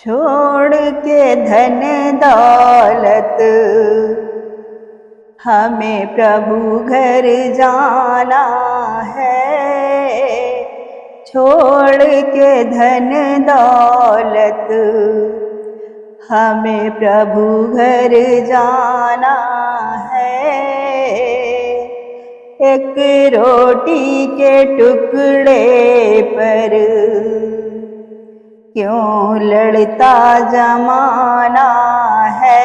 छोड़ के धन दौलत हमें प्रभु घर जाना है। छोड़ के धन दौलत हमें प्रभु घर जाना है। एक रोटी के टुकड़े पर क्यों लड़ता जमाना है।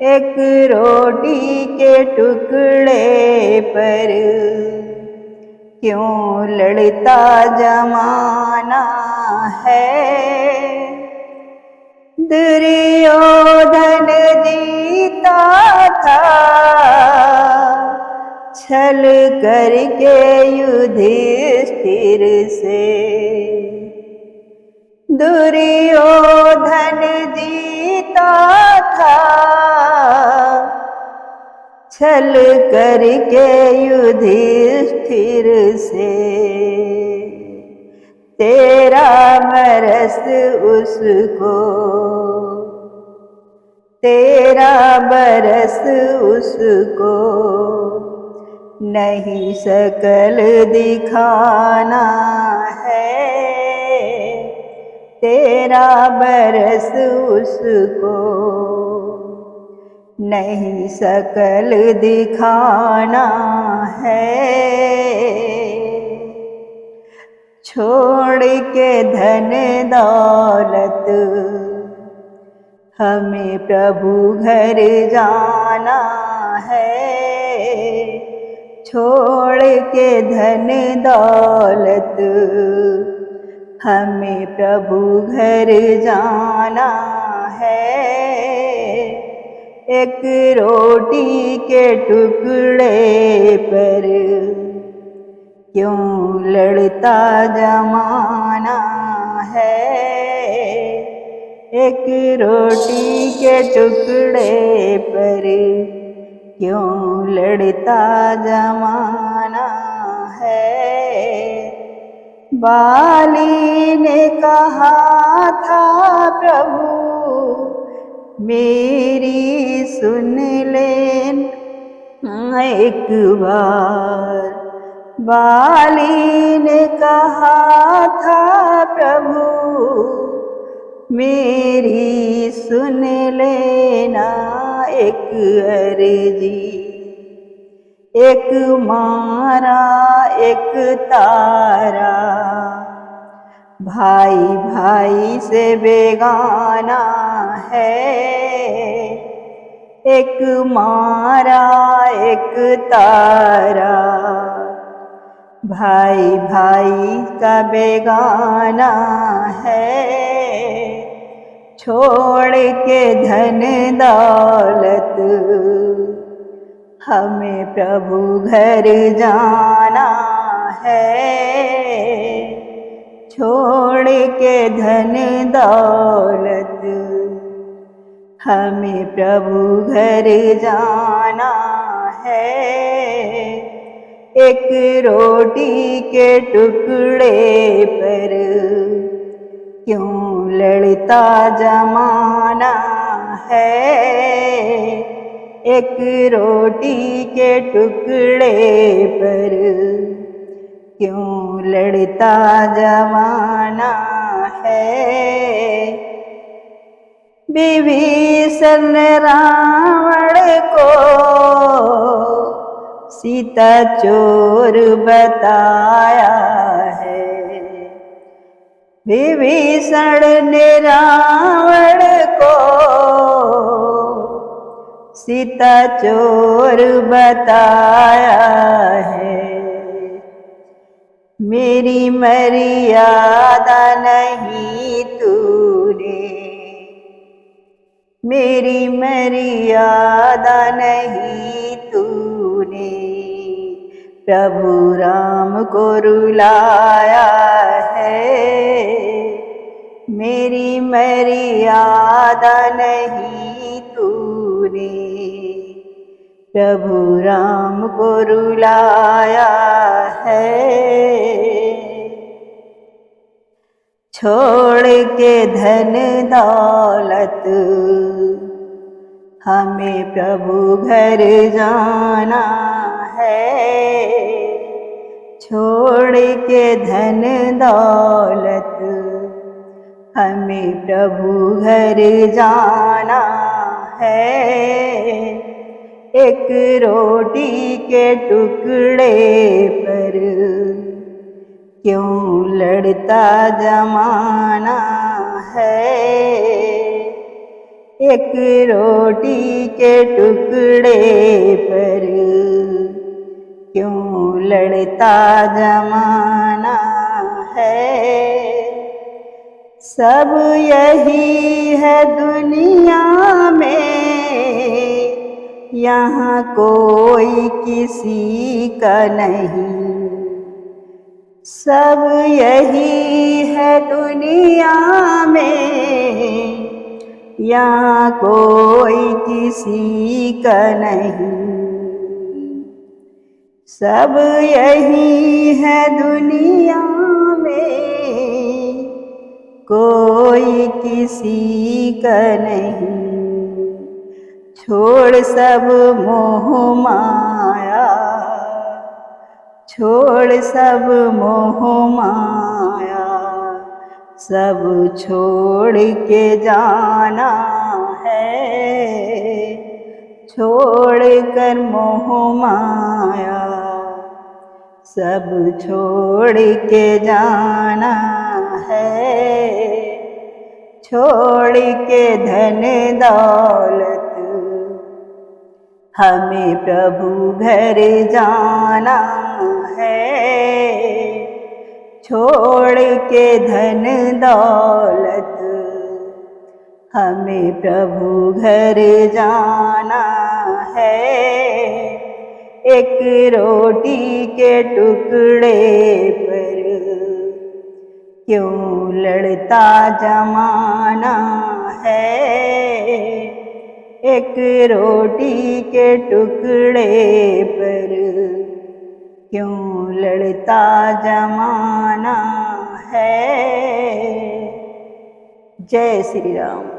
एक रोटी के टुकड़े पर क्यों लड़ता जमाना है। दुर्योधन जीता था छल करके युधिष्ठिर से। दुर्योधन जीता था छल करके युधिष्ठिर से। तेरा बरस उसको, तेरा बरस उसको नहीं सकल दिखाना है। तेरा बरस उसको नहीं सकल दिखाना है। छोड़ के धन दौलत हमें प्रभु घर जाना है। छोड़ के धन दौलत हमें प्रभु घर जाना है। एक रोटी के टुकड़े पर क्यों लड़ता जमाना है। एक रोटी के टुकड़े पर क्यों लड़ता जमाना है। बाली ने कहा था प्रभु मेरी सुन लेना एक बार। बाली ने कहा था प्रभु मेरी सुन लेना एक अर्जी। एक मारा एक तारा भाई भाई से बेगाना है। एक मारा एक तारा भाई भाई का बेगाना है। छोड़ के धन दौलत हमें प्रभु घर जाना है। छोड़ के धन दौलत हमें प्रभु घर जाना है। एक रोटी के टुकड़े पर क्यों लड़ता जमाना है। एक रोटी के टुकड़े पर क्यों लड़ता जमाना है। विभीषण रावण को सीता चोर बताया है। विभीषण ने रावण को सीता चोर बताया है। मेरी मर्यादा नहीं तूने, मेरी मर्यादा नहीं तूने प्रभु राम को रुलाया है। मेरी मर्यादा नहीं तूने प्रभु राम को रुलाया है। छोड़ के धन दौलत हमें प्रभु घर जाना है। छोड़ के धन दौलत हमें प्रभु घर जाना है। एक रोटी के टुकड़े पर क्यों लड़ता जमाना है। एक रोटी के टुकड़े पर क्यों लड़ता जमाना है। सब यही है दुनिया में, यहाँ कोई किसी का नहीं। सब यही है दुनिया में, यहाँ कोई किसी का नहीं। सब यही है दुनिया में, कोई किसी का नहीं। छोड़ सब मोह माया, छोड़ सब मोह माया, सब छोड़ के जाना है। छोड़ कर मोह माया, सब छोड़ के जाना है। छोड़ के धन दौलत हमें प्रभु घर जाना है। छोड़ के धन दौलत हमें प्रभु घर जाना है। एक रोटी के टुकड़े पर क्यों लड़ता जमाना है। एक रोटी के टुकड़े पर क्यों लड़ता जमाना है। जय श्री राम।